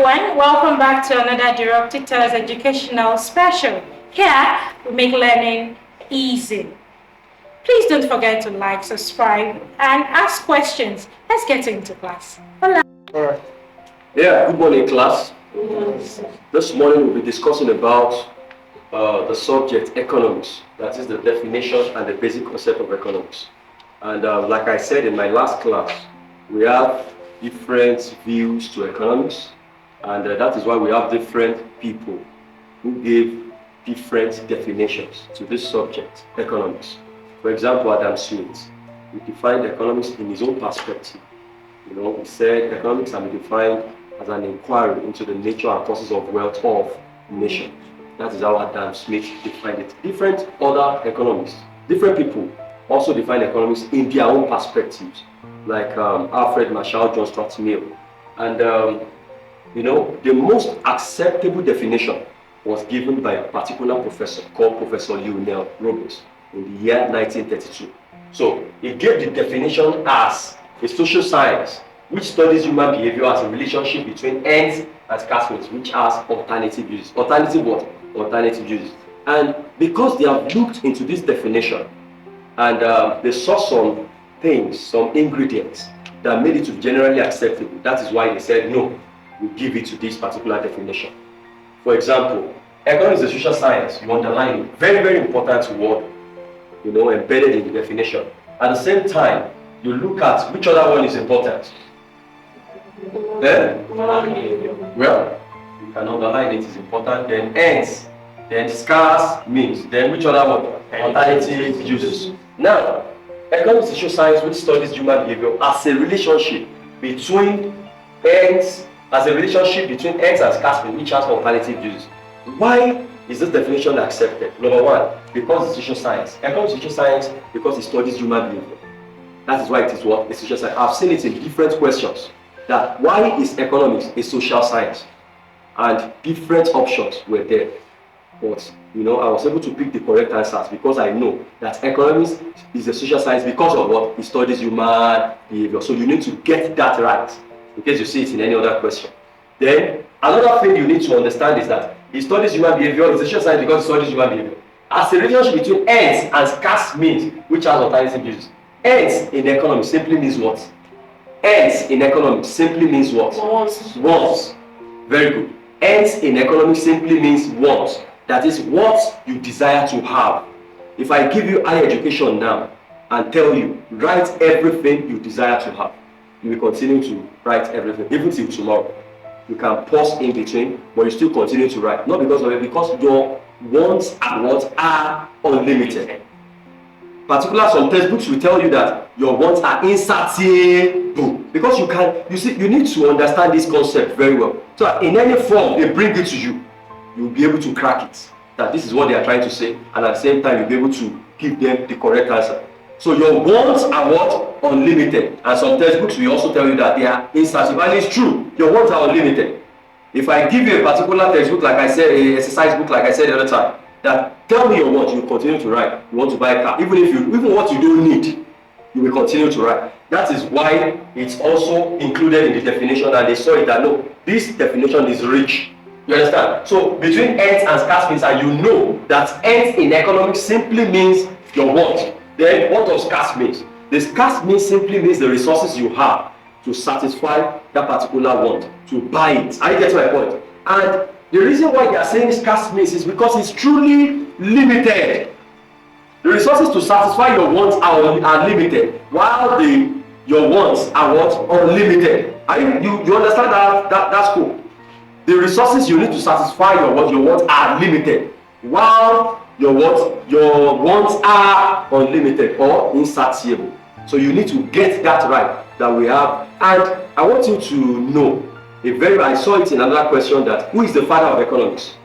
everyone, welcome back to another Directors Educational Special. Here, we make learning easy. Please don't forget to like, subscribe, and ask questions. Let's get into class. Hola. All right. Yeah, good morning, class. This morning we'll be discussing about the subject economics. That is the definition and the basic concept of economics. And like I said in my last class, we have different views to economics, and that is why we have different people who give different definitions to this subject, economics. For example, Adam Smith, he defined economics in his own perspective. He said economics can be defined as an inquiry into the nature and causes of wealth of nations. That is how Adam Smith defined it. Different other economists, different people also define economics in their own perspectives, like Alfred Marshall, John Stuart Mill. And the most acceptable definition was given by a particular professor called Professor Lionel Robbins in the year 1932. So he gave the definition as a social science which studies human behavior as a relationship between ends and scarce which has alternative uses. Alternative what? Alternative uses. And because they have looked into this definition and they saw some things, some ingredients that made it to be generally acceptable, that is why they said no, we give it to this particular definition. For example, economics is a social science. You underline it. Very, very important word, embedded in the definition. At the same time, you look at which other one is important. Then, well, you can underline it is important. Then ends, then scarce means. Then which other one? Alternative uses. Now, economics is social science which studies human behavior as a relationship between ends, and scarce means, which has alternative uses. Why is this definition accepted? Number one, because it's social science. Economics is social science because it studies human behavior. That is why it is what? A social science. I've seen it in different questions. That why is economics a social science? And different options were there. But I was able to pick the correct answers because I know that economics is a social science because of what? It studies human behavior. So you need to get that right in case you see it in any other question. Then another thing you need to understand is that it studies human behavior. It's a social science because it studies human behavior. As a relationship between ends and scarce means, which has alternative uses. Ends in economics simply means what? Ends in economics simply means what? Wants. Very good. Ends in economics simply means wants. That is what you desire to have. If I give you higher education now and tell you, write everything you desire to have, you will continue to write everything, even till tomorrow. You can pause in between, but you still continue to write. Not because of it, because your wants and what are unlimited. Particularly some textbooks will tell you that your wants are insatiable. Because you need to understand this concept very well. So in any form they bring it to you, you'll be able to crack it. That this is what they are trying to say, and at the same time you'll be able to give them the correct answer. So your wants are what? Unlimited. And some textbooks will also tell you that they are insatiable. And it's true, your wants are unlimited. If I give you a particular textbook, like I said, an exercise book, like I said the other time, that tell me your wants, you will continue to write. You want to buy a car, even what you don't need, you will continue to write. That is why it's also included in the definition, and they saw it that no, this definition is rich. You understand? So between ends and scarce means, and you know that ends in economics simply means your want. Then what does scarce means? The scarce means simply means the resources you have to satisfy that particular want, to buy it. Are you getting my point? And the reason why they are saying scarce means is because it's truly limited. The resources to satisfy your wants are limited, while your wants are what? Unlimited. You understand that's cool. The resources you need to satisfy your wants are limited, while your wants are unlimited or insatiable. So you need to get that right, that we have. And I want you to know, I saw it in another question, that who is the father of economics?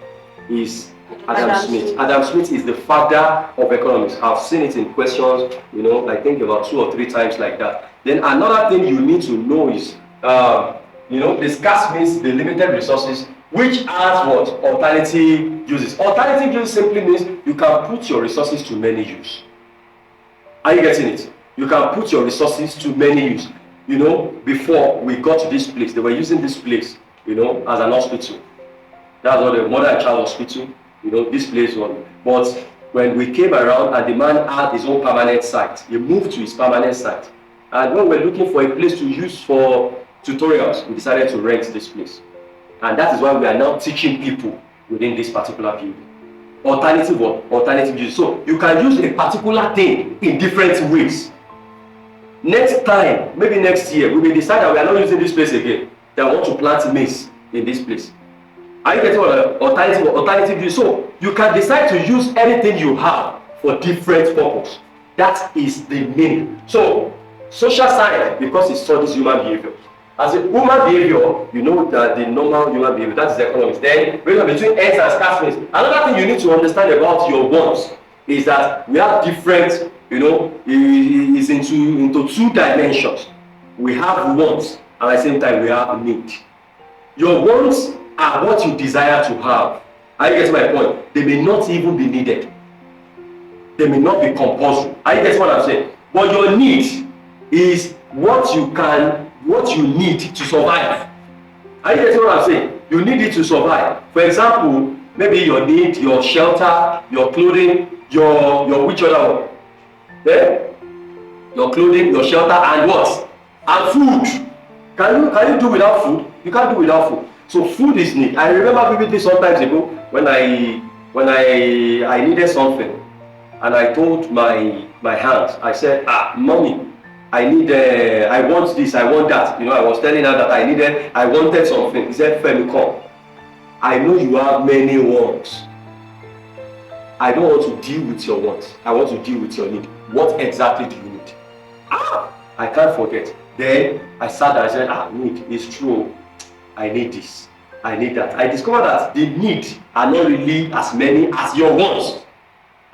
Is Adam Smith. Adam Smith is the father of economics. I've seen it in questions, I think about 2 or 3 times like that. Then another thing you need to know is, the scarce means the limited resources, which has what? Alternative uses. Alternative uses simply means you can put your resources to many use. Are you getting it? You can put your resources to many use. Before we got to this place, they were using this place as an hospital. That's what the mother and child hospital, this place was. But when we came around and the man had his own permanent site, he moved to his permanent site. And when we were looking for a place to use for tutorials, we decided to rent this place. And that is why we are now teaching people within this particular building. Alternative use. So you can use a particular thing in different ways. Next time, maybe next year, we will decide that we are not using this place again. That I want to plant maize in this place. Are you getting what alternative use? So you can decide to use anything you have for different purpose. That is the meaning. So social science, because it studies human behavior. As a human behavior, you know that the normal human behavior, that is economics. Then, between ends and scarce means. Another thing you need to understand about your wants is that we have different, is into two dimensions. We have wants, and at the same time, we have need. Your wants are what you desire to have. Are you getting my point? They may not even be needed. They may not be compulsory. Are you getting what I'm saying? But your need is what you need to survive. Are you getting what I'm saying? You need it to survive. For example, maybe your need, your shelter, your clothing, your which other one? Yeah? Your clothing, your shelter, and what? And food. Can you do without food? You can't do without food. So food is need. I remember vividly some times ago when I needed something, and I told my hands, I said, mommy, I want this, I want that. I was telling her that I wanted something. He said, Femi, come. I know you have many wants. I don't want to deal with your wants. I want to deal with your need. What exactly do you need? I can't forget. Then I sat there and said, need, it's true. I need this. I need that. I discovered that the needs are not really as many as your wants.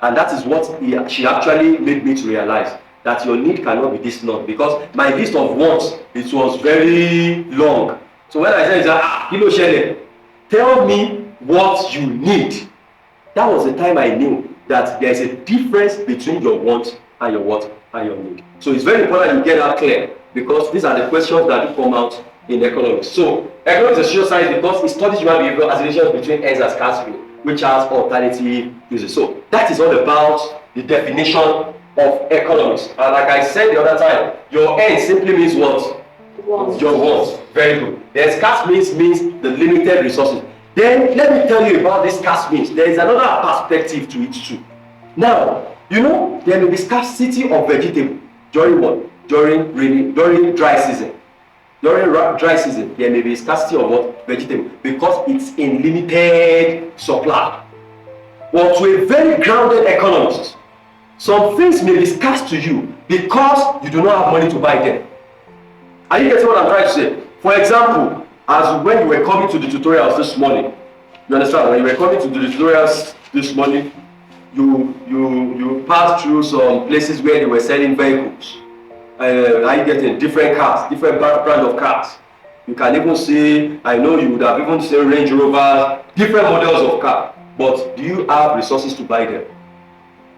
And that is what she actually made me to realize. That your need cannot be this long, because my list of wants, it was very long. So when I said, tell me what you need. That was the time I knew that there is a difference between your want and your what and your need. So it's very important you get that clear, because these are the questions that do come out in economics. So economics is a social science because it studies human behavior as relations between ends and scarcity, which has alternative uses. So that is all about the definition of economics. And like I said the other time, your end simply means what? Want. Your wants. Very good. Then scarce means the limited resources. Then let me tell you about this scarce means. There is another perspective to it too. Now, there may be scarcity of vegetable during what? During dry season. During dry season, there may be scarcity of what? Vegetable, because it's in limited supply. But to a very grounded economist, some things may be scarce to you because you do not have money to buy them. Are you getting what I'm trying to say? For example, as when you were coming to the tutorials this morning, you understand? When you were coming to the tutorials this morning, you passed through some places where they were selling vehicles. Are you getting different cars, different brand of cars? You can even see, I know you would have even seen Range Rovers, different models of car. But do you have resources to buy them?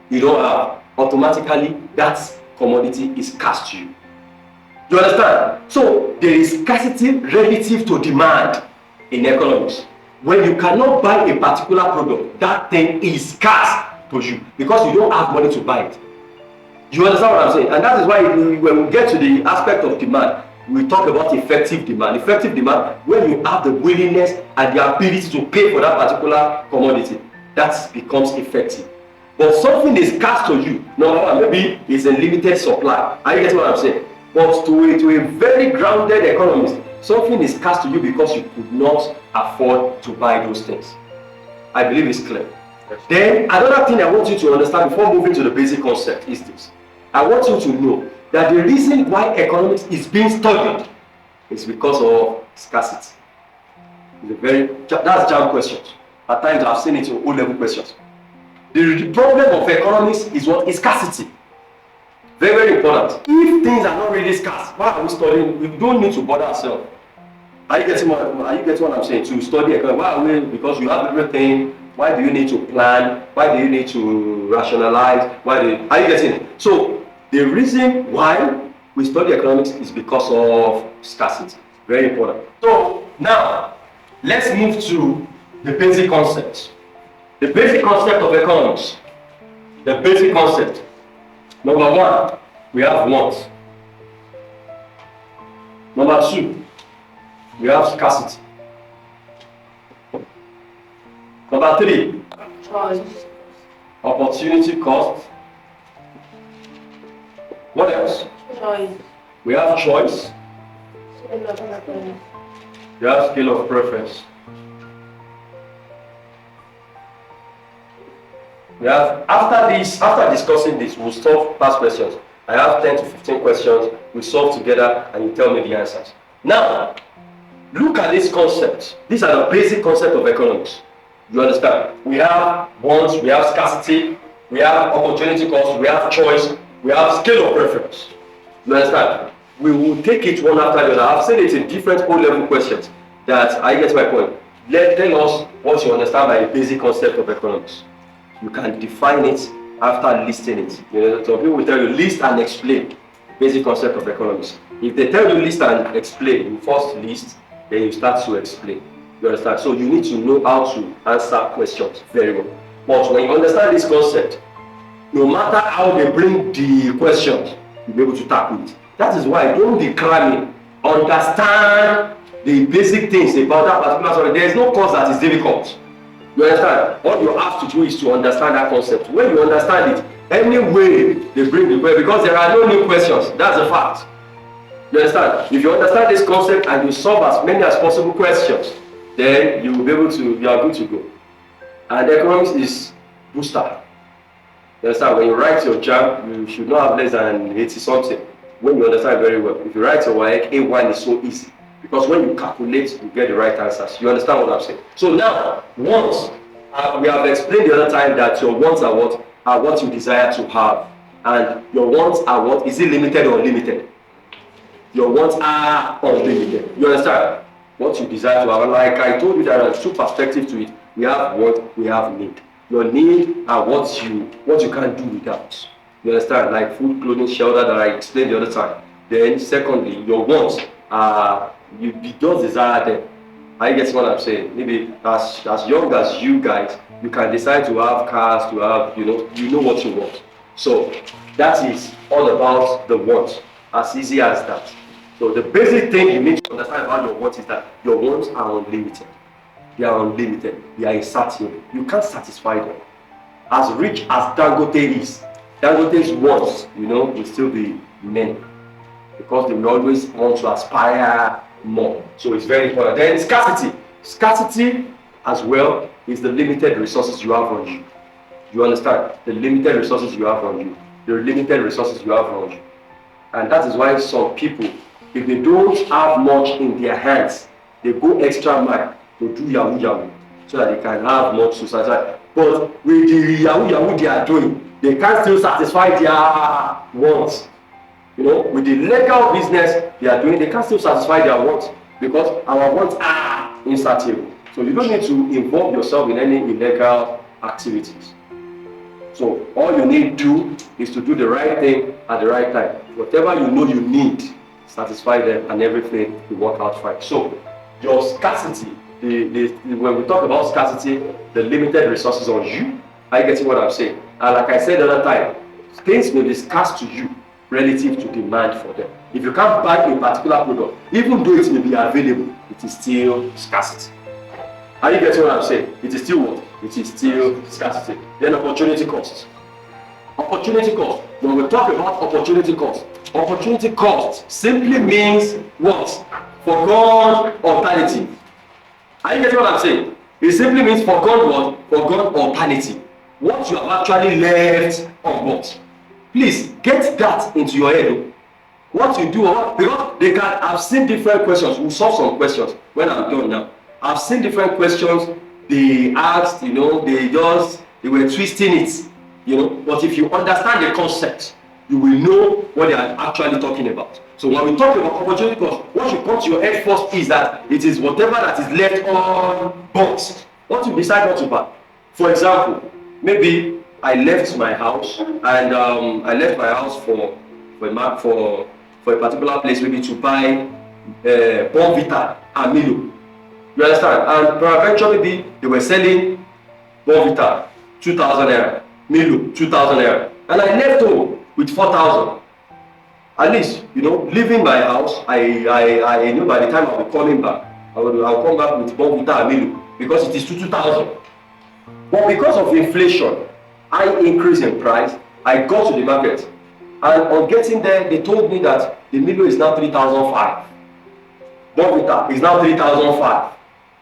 You don't have. Automatically, that commodity is scarce to you. You understand? So there is scarcity relative to demand in economics. When you cannot buy a particular product, that thing is scarce to you because you don't have money to buy it. You understand what I'm saying? And that is why when we get to the aspect of demand, we talk about effective demand. Effective demand, when you have the willingness and the ability to pay for that particular commodity, that becomes effective. But something is scarce to you. Number one, maybe it's a limited supply. Are you getting what I'm saying? But to a very grounded economist, something is scarce to you because you could not afford to buy those things. I believe it's clear. Yes. Then another thing I want you to understand before moving to the basic concept is this. I want you to know that the reason why economics is being studied is because of scarcity. That's jam questions. At times I've seen it in O-level questions. The problem of economics is what? Is scarcity. Very, very important. If things are not really scarce, why are we studying? We don't need to bother ourselves. Are you getting what I'm saying? To study economics, why are we? Because you have everything. Why do you need to plan? Why do you need to rationalize? Are you getting it? So the reason why we study economics is because of scarcity. Very important. So now, let's move to the basic concept. The basic concept of economics. The basic concept. Number one, we have wants. Number two, we have scarcity. Number three, Choice. opportunity cost. What else? Choice. We have choice. Choice. We have scale of preference. We have, after discussing this, we'll solve past questions. I have 10 to 15 questions, we solve together and you tell me the answers. Now, look at this concept. These are the basic concept of economics. You understand? We have wants, we have scarcity, we have opportunity cost, we have choice, we have scale of preference. You understand? We will take it one after the other. I've seen it in different O-level questions that I get my point. Tell us what you understand by the basic concept of economics. You can define it after listing it. You know, some people will tell you list and explain basic concept of economics. If they tell you list and explain, you first list, then you start to explain. You understand? So you need to know how to answer questions very well. But when you understand this concept, no matter how they bring the questions, you'll be able to tackle it. That is why don't be cramming. Understand the basic things about that particular subject. There is no course that is difficult. You understand? What you have to do is to understand that concept. When you understand it, any way they bring the question, because there are no new questions, that's a fact. You understand? If you understand this concept and you solve as many as possible questions, then you will be able to, you are good to go. And economics is booster. You understand? When you write your JAM, you should not have less than 80 something. When you understand very well. If you write your WAEC, A1 is so easy. Because when you calculate, you get the right answers. You understand what I'm saying? So now, wants. We have explained the other time that your wants are what you desire to have. And your wants are what? Is it limited or unlimited? Your wants are unlimited. You understand? What you desire to have. Like I told you, there are two perspectives to it. We have want, we have need. Your need are what you can do without. You understand? Like food, clothing, shelter that I explained the other time. Then secondly, your wants are you just desire them. I guess what I'm saying. Maybe as young as you guys, you can decide to have cars, to have, you know what you want. So that is all about the wants. As easy as that. So the basic thing you need to understand about your wants is that your wants are unlimited. They are unlimited. They are insatiable. You can't satisfy them. As rich as Dangote is, Dangote's wants, will still be many. Because they will always want to aspire more. So it's very important. Then scarcity. Scarcity as well is the limited resources you have on you. You understand? The limited resources you have on you. The limited resources you have on you. And that is why some people, if they don't have much in their hands, they go extra mile to do yahoo yahoo so that they can have much to satisfy. But with the yahoo yahoo they are doing, they can't still satisfy their wants. With the legal business they are doing, they can still satisfy their wants because our wants are insatiable. So you don't need to involve yourself in any illegal activities. So all you need to do is to do the right thing at the right time. Whatever you know you need, satisfy them and everything will work out fine. So your scarcity, when we talk about scarcity, the limited resources on you, are you getting what I'm saying? And like I said the other time, things may be scarce to you relative to demand for them. If you can't buy a particular product, even though it may be available, it is still scarcity. Are you getting what I'm saying? It is still what? It is still scarcity. Then opportunity cost. Opportunity cost. When we talk about opportunity cost simply means what? Forgone alternative. Are you getting what I'm saying? It simply means forgone what? Forgone alternative. What you have actually left on board. Please get that into your head. What you do, because they can. I've seen different questions. We'll solve some questions when I'm done now. I've seen different questions they asked. They were twisting it. But if you understand the concept, you will know what they are actually talking about. So when we talk about opportunity cost, what should come to your head first is that it is whatever that is left on box. What you decide not to buy. For example, maybe I left my house and I left my house for a particular place, maybe to buy Bonvita and Milo. You understand? And peradventure maybe they were selling Bonvita 2,000 naira, Milo 2,000 naira, and I left home with 4,000. At least, leaving my house, I know by the time I'll be coming back, I'll come back with Bonvita and Milo because it is 2,000. But because of inflation, I increase in price. I got to the market, and on getting there, they told me that the Milo is now 3,500. Bonvita is now 3,500.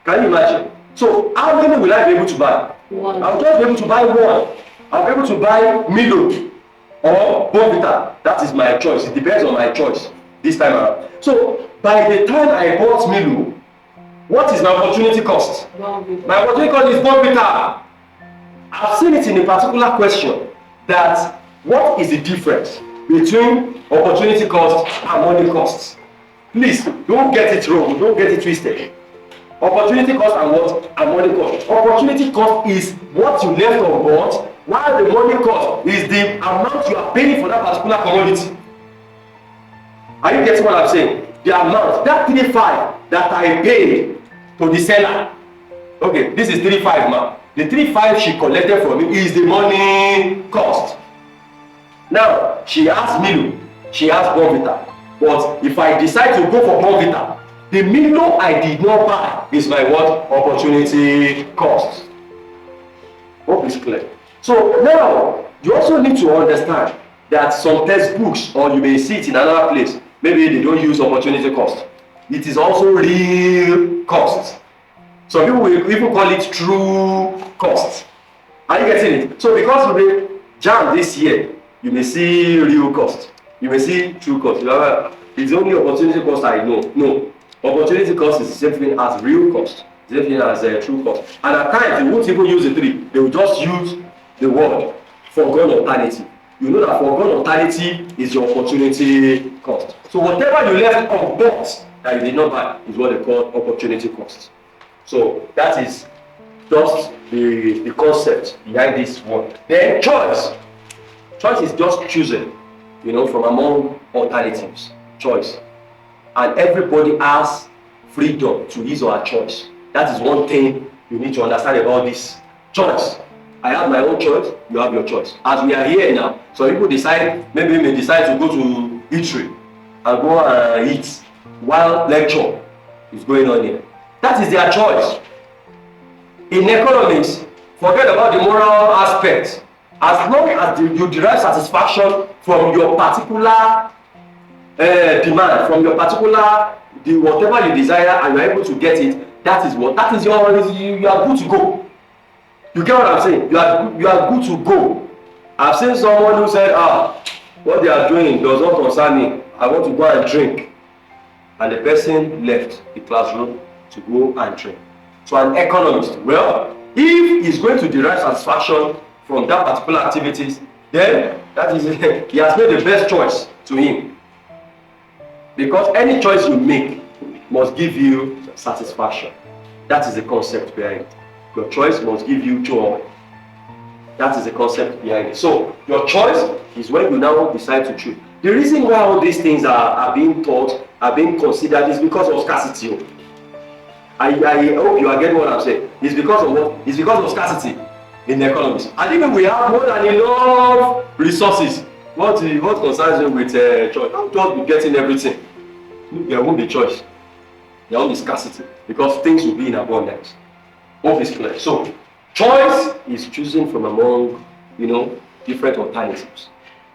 Can you imagine? So how many will I be able to buy? One. I'll just be able to buy one. I'll be able to buy Milo or Bonvita. That is my choice. It depends on my choice this time around. So by the time I bought Milo, what is my opportunity cost? My opportunity cost is Bonvita. I've seen it in a particular question that what is the difference between opportunity cost and money costs? Please don't get it wrong, don't get it twisted. Opportunity cost and what? And money cost. Opportunity cost is what you left on board, while the money cost is the amount you are paying for that particular commodity. Are you getting what I'm saying? The amount, that 3,500 that I paid to the seller. Okay, this is 3,500 now. The 3,500 she collected from me is the money cost. Now, she has Milo, she has Bonvita. But if I decide to go for Bonvita, the Milo I did not buy is my what? Opportunity cost. Hope it's clear. So now, you also need to understand that some textbooks, or you may see it in another place, maybe they don't use opportunity cost. It is also real cost. Some people will even call it true cost. Are you getting it? So because of the jam this year, you may see real cost. You may see true cost. It's only opportunity cost I know. No. Opportunity cost is the same thing as real cost. The same thing as true cost. And at times, they won't even use the three. They will just use the word foregone alternative. You know that foregone alternative is your opportunity cost. So whatever you left on board that you did not buy is what they call opportunity cost. So that is just the concept behind this one. Then choice. Choice is just choosing, from among alternatives. Choice. And everybody has freedom to his or her choice. That is one thing you need to understand about this. Choice. I have my own choice, you have your choice. As we are here now, some people may decide to go to eatery and go and eat while lecture is going on here. That is their choice. In economics, forget about the moral aspect. As long as you derive satisfaction from your particular demand, from your particular whatever you desire, and you are able to get it, that is you are good to go. You get what I'm saying? You are good to go. I've seen someone who said, what they are doing does not concern me. I want to go and drink. And the person left the classroom to go and drink. So an economist, well, if he's going to derive satisfaction from that particular activities, then that is he has made the best choice to him. Because any choice you make must give you satisfaction. That is the concept behind it. Your choice must give you joy. That is the concept behind it. So your choice is when you now decide to choose. The reason why all these things are being taught, are being considered, is because of scarcity. I hope you are getting what I'm saying. It's because of what? It's because of scarcity in the economy. And even we have more than enough resources. What concerns you with choice? Don't just be getting everything. There won't be choice. There won't be scarcity because things will be in abundance. Hope is clear. So choice is choosing from among different alternatives.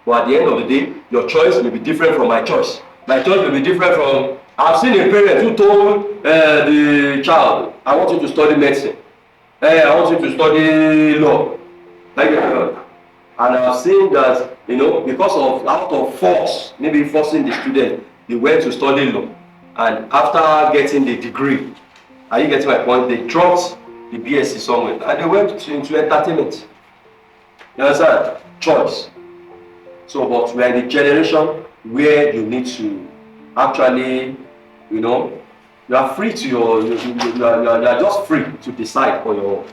But at the end of the day, your choice may be different from my choice. My choice may be different from. I've seen a parent who told the child, I want you to study medicine. I want you to study law. And I've seen that, because of out of force, maybe forcing the student, they went to study law. And after getting the degree, are you getting my point? They dropped the BSc somewhere and they went into entertainment. You understand? Choice. So, but we are in a generation where you need to actually, you are free to you are just free to decide for your own.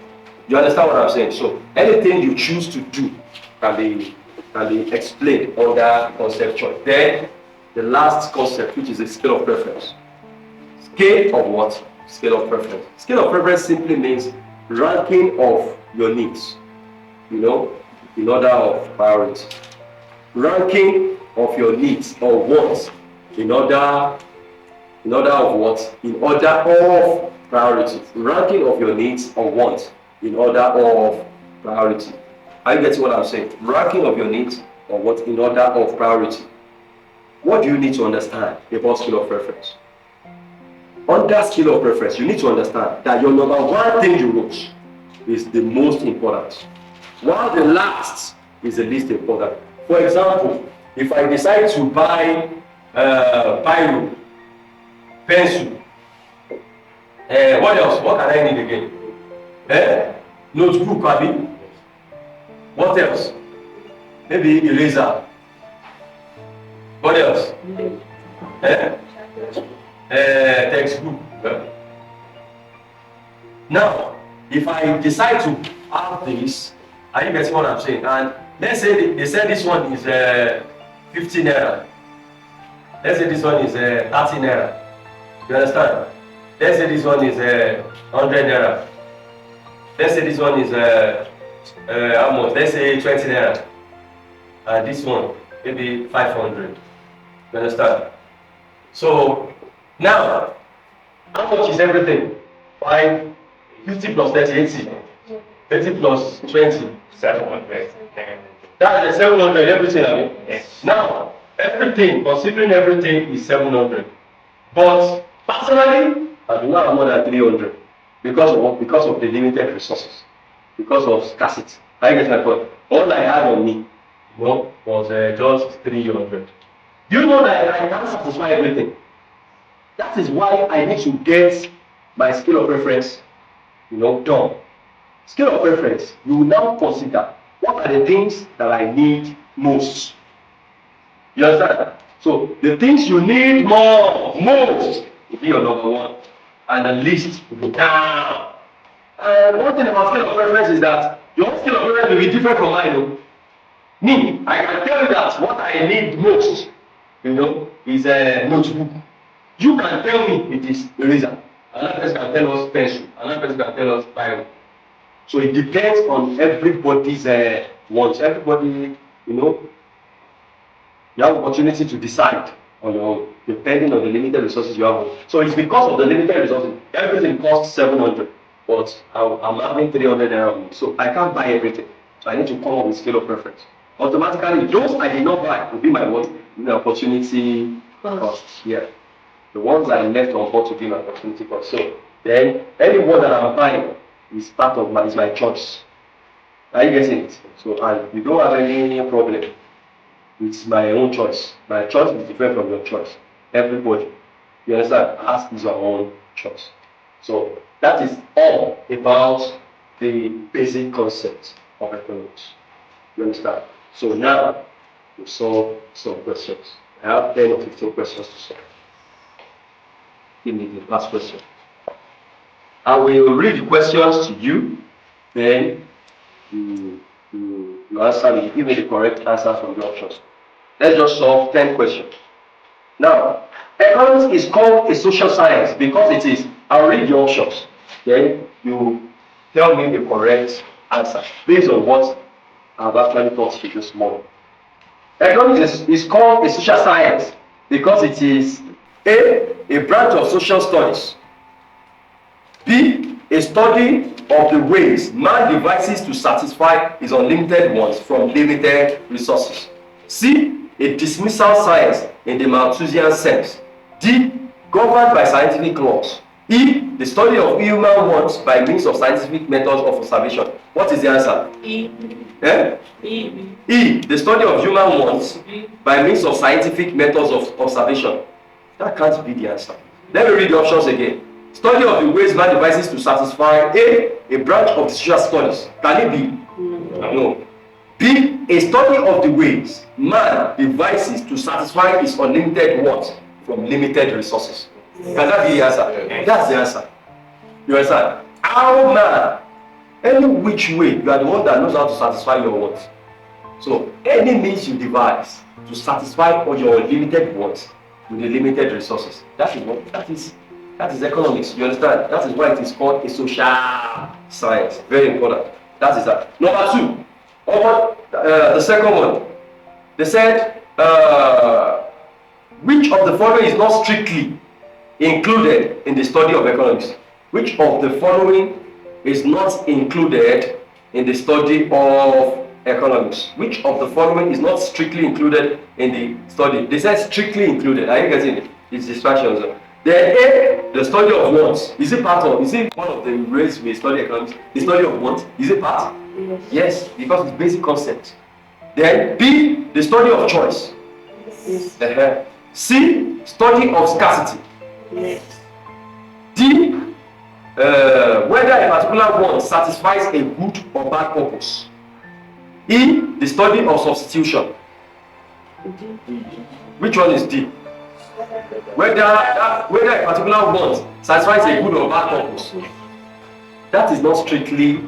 You understand what I'm saying? So anything you choose to do can be explained under concept choice. Then the last concept, which is the scale of preference. Scale of what? scale of preference. Scale of preference simply means ranking of your needs, in order of priority. Ranking of your needs or wants in order of what? In order of priority. Ranking of your needs or wants in order of priority. Are you getting what I'm saying? Ranking of your needs or what in order of priority. What do you need to understand about scale of preference? Under scale of preference, you need to understand that your number one thing you wrote is the most important, while the last is the least important. For example, if I decide to buy biro, pencil, what else? What can I need again? Notebook, abi? What else? Maybe eraser. What else? Textbook. Now, if I decide to add this, are you getting what I'm saying? And let's say they said this one is 50 naira. Let's say this one is 30 naira. You understand? Let's say this one is 100 naira. Let's say this one is how much? Let's say 20 naira. And this one maybe 500. You understand? So now, how much is everything? 50 plus 30, 80. 80 plus 20. 700. That's the 700, everything. I mean. Yes. Now, everything, considering everything is 700. But personally, I do not have more than 300 because of the limited resources, because of scarcity. I get my point. All I had on me, was just 300. Do you know that I can't satisfy everything? That is why I need to get my scale of preference, done. Scale of preference, you will now consider what are the things that I need most. You understand? So the things you need most will be your number one, and the least will be down. And one thing about scale of preference is that your scale of preference will be different from mine. Me, I can tell you that what I need most, is a notebook. You can tell me it is eraser. Another person can tell us pencil. Another person can tell us biro. So it depends on everybody's wants. Everybody, you have opportunity to decide on your own, depending on the limited resources you have. So it's because of the limited resources. Everything costs 700, but I'm having 300 naira, so I can't buy everything. So I need to come up with scale of preference. Automatically, those I did not buy will be my what? The opportunity cost. Yeah. The ones I left on board to be my opportunity cost. So then any one that I'm buying is part of my choice. Are you getting it? So and you don't have any problem. It's my own choice. My choice is different from your choice. Everybody, you understand, has his own choice. So that is all about the basic concept of economics. You understand? So now we solve some questions. I have 10 or 15 questions to solve. Give me the last question. I will read the questions to you, then you answer me. Give me the correct answer from the options. Let's just solve 10 questions. Now, economics is called a social science because it is. I'll read the options. Then you tell me the correct answer based on what I've actually taught you this morning. Economics is called a social science because it is a branch of social studies. B, a study of the ways man devises to satisfy his unlimited wants from limited resources. C, a dismissal science in the Malthusian sense. D, governed by scientific laws. E, the study of human wants by means of scientific methods of observation. What is the answer? E. E, the study of human wants by means of scientific methods of observation. That can't be the answer. Let me read the options again. Study of the ways man devises to satisfy a branch of the social studies. Can it be? No. B, a study of the ways man devises to satisfy his unlimited wants from limited resources. Can that be the answer? That's the answer. You understand? How man, any which way, you are the one that knows how to satisfy your wants. So any means you devise to satisfy all your limited wants with the limited resources. That is That is economics. You understand? That is why it is called a social science. Very important. That is that. Number two, the second one. They said, which of the following is not strictly included in the study of economics? Which of the following is not included in the study of economics? Which of the following is not strictly included in the study? They said strictly included. Are you getting it? It's distractions. Then A, the study of wants. Is it one of the ways we study economics? The study of wants. Is it part? Yes, because it's basic concept. Then B, the study of choice. Yes. C, study of scarcity. Yes. D, whether a particular want satisfies a good or bad purpose. E, the study of substitution. Which one is D? Whether a particular want satisfies a good or bad purpose. That is not strictly,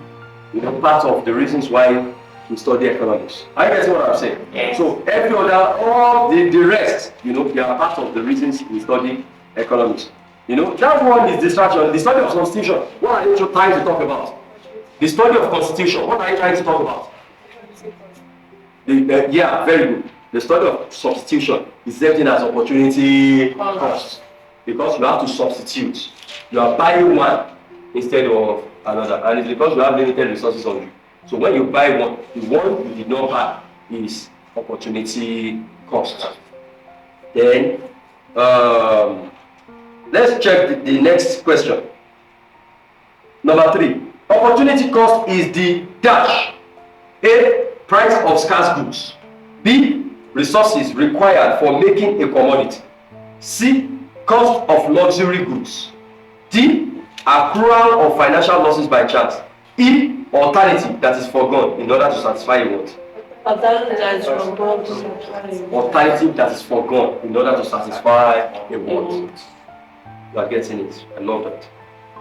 part of the reasons why we study economics. Are you getting what I'm saying? Yes. So every other, all the rest, they are part of the reasons we study economics. That one is distraction. The study of substitution, what are you trying to talk about? The study of constitution, what are you trying to talk about? Yeah, very good. The study of substitution is everything as opportunity cost. Because you have to substitute. You are buying one instead of another. And it's because you have limited resources on you. So when you buy one, the one you did not buy is opportunity cost. Then, let's check the next question. Number 3. Opportunity cost is the dash. A, price of scarce goods. B, resources required for making a commodity. C, cost of luxury goods. D, accrual of financial losses by chance. E, alternative that is foregone in order to satisfy a want. Alternative that is foregone to satisfy a want. Alternative that is foregone in order to satisfy a want. You are getting it. I love that.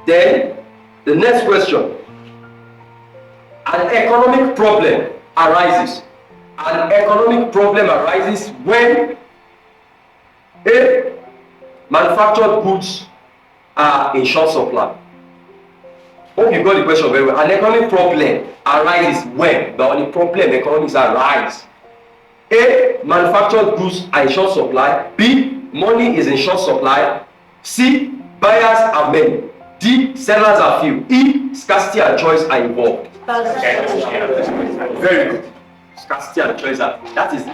Then, the next question. An economic problem arises. An economic problem arises when A, manufactured goods are in short supply. Hope you got the question very well. An economic problem arises when the only problem economics arise. A, manufactured goods are in short supply. B, money is in short supply. C, buyers are many. D, sellers are few. E, scarcity and choice are involved. Very good. Scarcity and choice are, that is,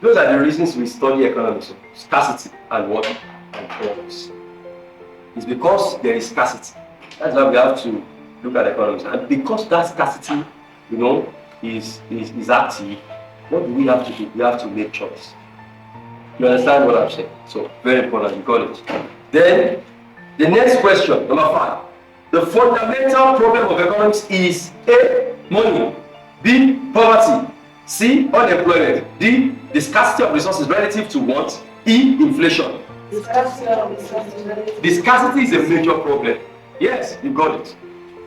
those are the reasons we study economics. Scarcity and what? And choice. It's because there is scarcity. That's why we have to look at economics. And because that scarcity, is active, what do we have to do? We have to make choice. You understand what I'm saying? So, very important, you got it. Then, the next question, number 5. The fundamental problem of economics is A, money. B, poverty. C, unemployment. D, the scarcity of resources relative to want. E, inflation. The scarcity of resources relative to The scarcity is a major problem. Yes, you got it.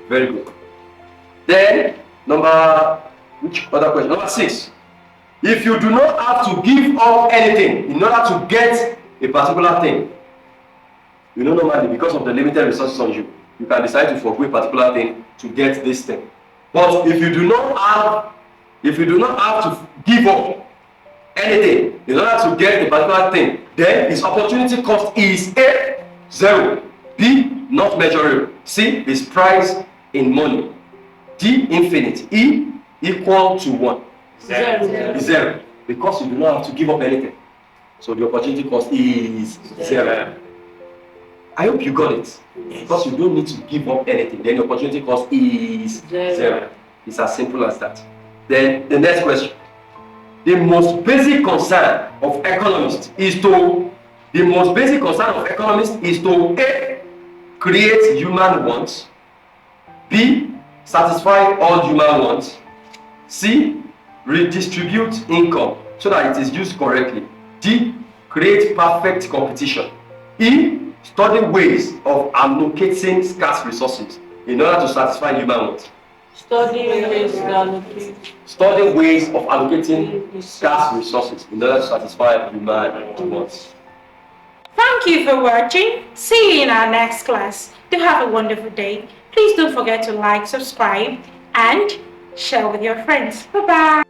Very good. Then, which other question? Number 6. If you do not have to give up anything in order to get a particular thing, normally because of the limited resources on you, you can decide to forgo a particular thing to get this thing. But if you do not have to give up anything in order to get a particular thing, then its opportunity cost is A, 0. B, not measurable. C, is price in money. D, infinite. E, equal to 1. 0. 0. Because you do not have to give up anything. So the opportunity cost is 0. I hope you got it. Because you don't need to give up anything. Then the opportunity cost is 0. It's as simple as that. Then the next question. The most basic concern of economists is to A, create human wants. B, satisfy all human wants. C, redistribute income so that it is used correctly. D, create perfect competition. E, study ways of allocating scarce resources in order to satisfy human wants. Study ways of allocating scarce resources in order to satisfy human wants. Thank Thank you for watching. See you in our next class. Do have a wonderful day. Please don't forget to like, subscribe, and share with your friends. Bye-bye.